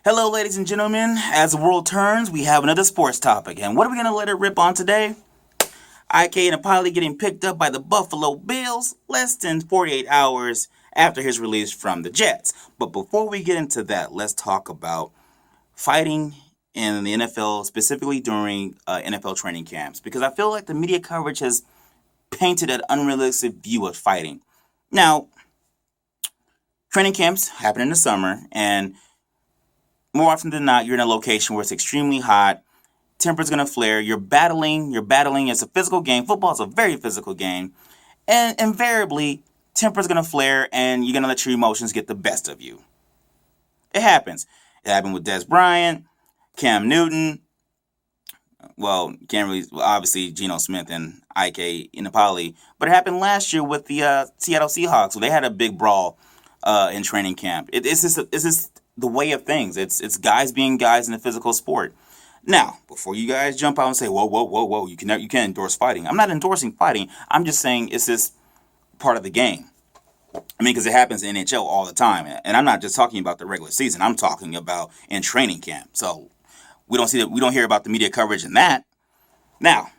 Hello, ladies and gentlemen. As the world turns, we have another sports topic. And what are we going to let it rip on today? IK Enemkpali getting picked up by the Buffalo Bills less than 48 hours after his release from the Jets. But before we get into that, let's talk about fighting in the NFL, specifically during NFL training camps. Because I feel like the media coverage has painted an unrealistic view of fighting. Now, training camps happen in the summer, and more often than not, you're in a location where it's extremely hot. Temperature's gonna flare. You're battling. It's a physical game. Football is a very physical game, and invariably, temperature's gonna flare, and you're gonna let your emotions get the best of you. It happens. It happened with Dez Bryant, Cam Newton. Well, can't really, obviously, Geno Smith and IK Enemkpali, but it happened last year with the Seattle Seahawks, where they had a big brawl in training camp. It's just the way of things. It's guys being guys in a physical sport. Now, before you guys jump out and say, whoa, you can't endorse fighting. I'm not endorsing fighting. I'm just saying it's just part of the game. I mean, because it happens in NHL all the time, and I'm not just talking about the regular season. I'm talking about in training camp. So we don't hear about the media coverage in that. Now,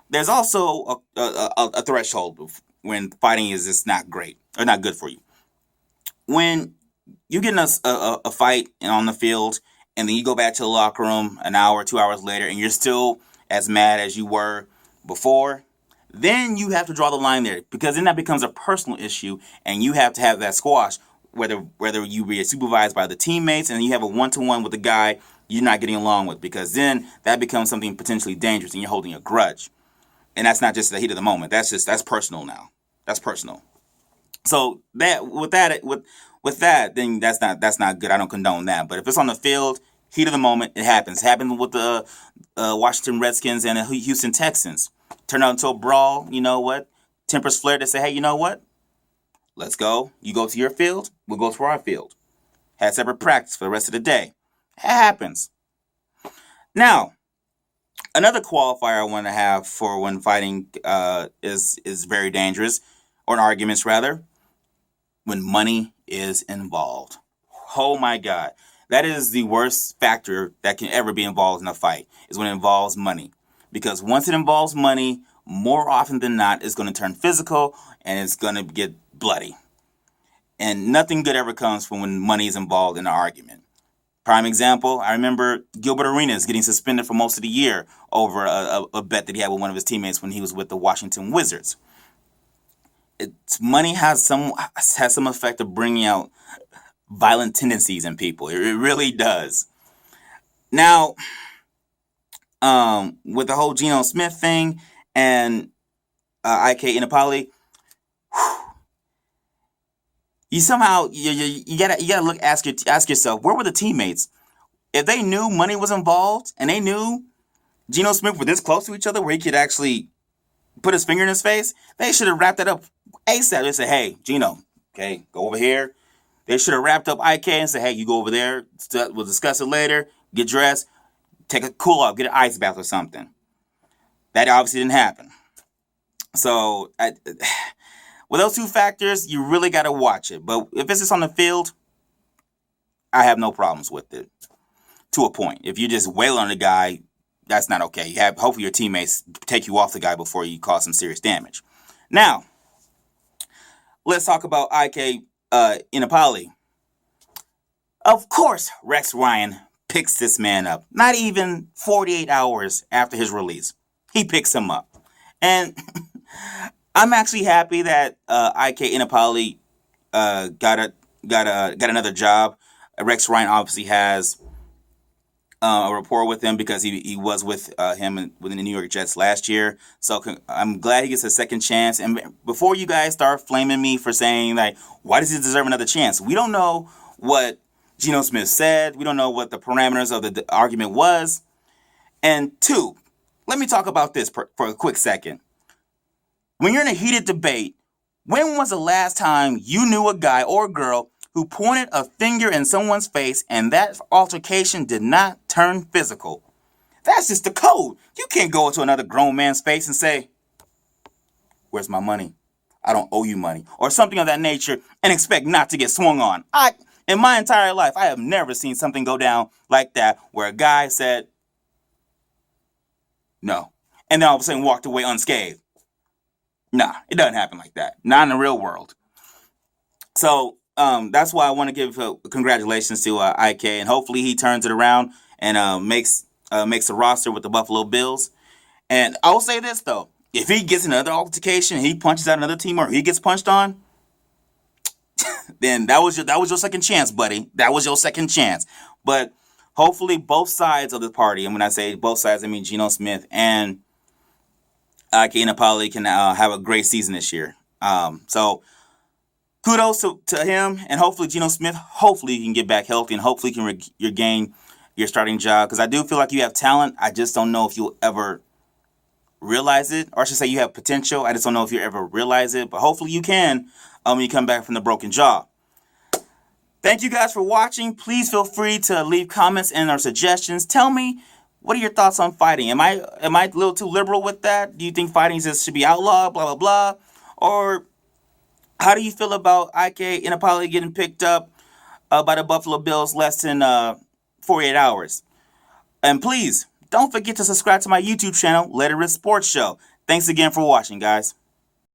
there's also a threshold when fighting is just not great or not good for you. When you get in a fight and on the field, and then you go back to the locker room an hour, 2 hours later, and you're still as mad as you were before, then you have to draw the line there, because then that becomes a personal issue, and you have to have that squash, whether you be supervised by the teammates and you have a one-to-one with a guy you're not getting along with, because then that becomes something potentially dangerous and you're holding a grudge. And that's not just the heat of the moment. That's personal now. That's personal. So with that, then that's not good. I don't condone that. But if it's on the field, heat of the moment, it happens. It happened with the Washington Redskins and the Houston Texans. Turned out into a brawl. You know what? Tempers flared. They say, hey, you know what? Let's go. You go to your field. We'll go to our field. Had separate practice for the rest of the day. It happens. Now, another qualifier I want to have for when fighting is very dangerous, or in arguments rather, when money is involved. Oh my God. That is the worst factor that can ever be involved in a fight, is when it involves money. Because once it involves money, more often than not, it's going to turn physical and it's going to get bloody. And nothing good ever comes from when money is involved in an argument. Prime example, I remember Gilbert Arenas getting suspended for most of the year over a bet that he had with one of his teammates when he was with the Washington Wizards. Money has some effect of bringing out violent tendencies in people. It really does. Now, with the whole Geno Smith thing and IK Enemkpali, you gotta ask yourself, where were the teammates? If they knew money was involved and they knew Geno Smith were this close to each other where he could actually put his finger in his face, they should have wrapped that up ASAP. They said, hey, Geno, okay, go over here. They should have wrapped up IK and said, hey, you go over there. We'll discuss it later. Get dressed. Take a cool off. Get an ice bath or something. That obviously didn't happen. So, with those two factors, you really got to watch it. But if it's just on the field, I have no problems with it. To a point. If you just wail on the guy, that's not okay. Hopefully your teammates take you off the guy before you cause some serious damage. Now, let's talk about IK Enemkpali. Of course, Rex Ryan picks this man up. Not even 48 hours after his release, he picks him up. And I'm actually happy that IK Enemkpali got another job. Rex Ryan obviously has a rapport with him because he was with him within the New York Jets last year. So I'm glad he gets a second chance. And before you guys start flaming me for saying, like, why does he deserve another chance? We don't know what Geno Smith said. We don't know what the parameters of the argument was. And two, let me talk about this for a quick second. When you're in a heated debate, when was the last time you knew a guy or a girl who pointed a finger in someone's face and that altercation did not turn physical? That's just the code. You can't go into another grown man's face and say, where's my money? I don't owe you money, or something of that nature, and expect not to get swung on. In my entire life, I have never seen something go down like that where a guy said no, and then all of a sudden walked away unscathed. Nah, it doesn't happen like that. Not in the real world. So that's why I want to give congratulations to IK, and hopefully he turns it around and makes a roster with the Buffalo Bills. And I will say this though: if he gets another altercation, he punches out another team, or he gets punched on, then that was your second chance, buddy. That was your second chance. But hopefully, both sides of the party, and when I say both sides, I mean Geno Smith and IK Enemkpali can have a great season this year. So kudos to him, and hopefully Geno Smith, hopefully you can get back healthy, and hopefully you can regain your starting job, because I do feel like you have talent. I just don't know if you'll ever realize it, or I should say you have potential. I just don't know if you ever realize it, but hopefully you can when you come back from the broken jaw. Thank you guys for watching. Please feel free to leave comments and or suggestions. Tell me, what are your thoughts on fighting? Am I a little too liberal with that? Do you think fighting just should be outlawed, blah, blah, blah? Or how do you feel about IK Enemkpali getting picked up by the Buffalo Bills less than 48 hours? And please, don't forget to subscribe to my YouTube channel, Let It Rip Sports Show. Thanks again for watching, guys.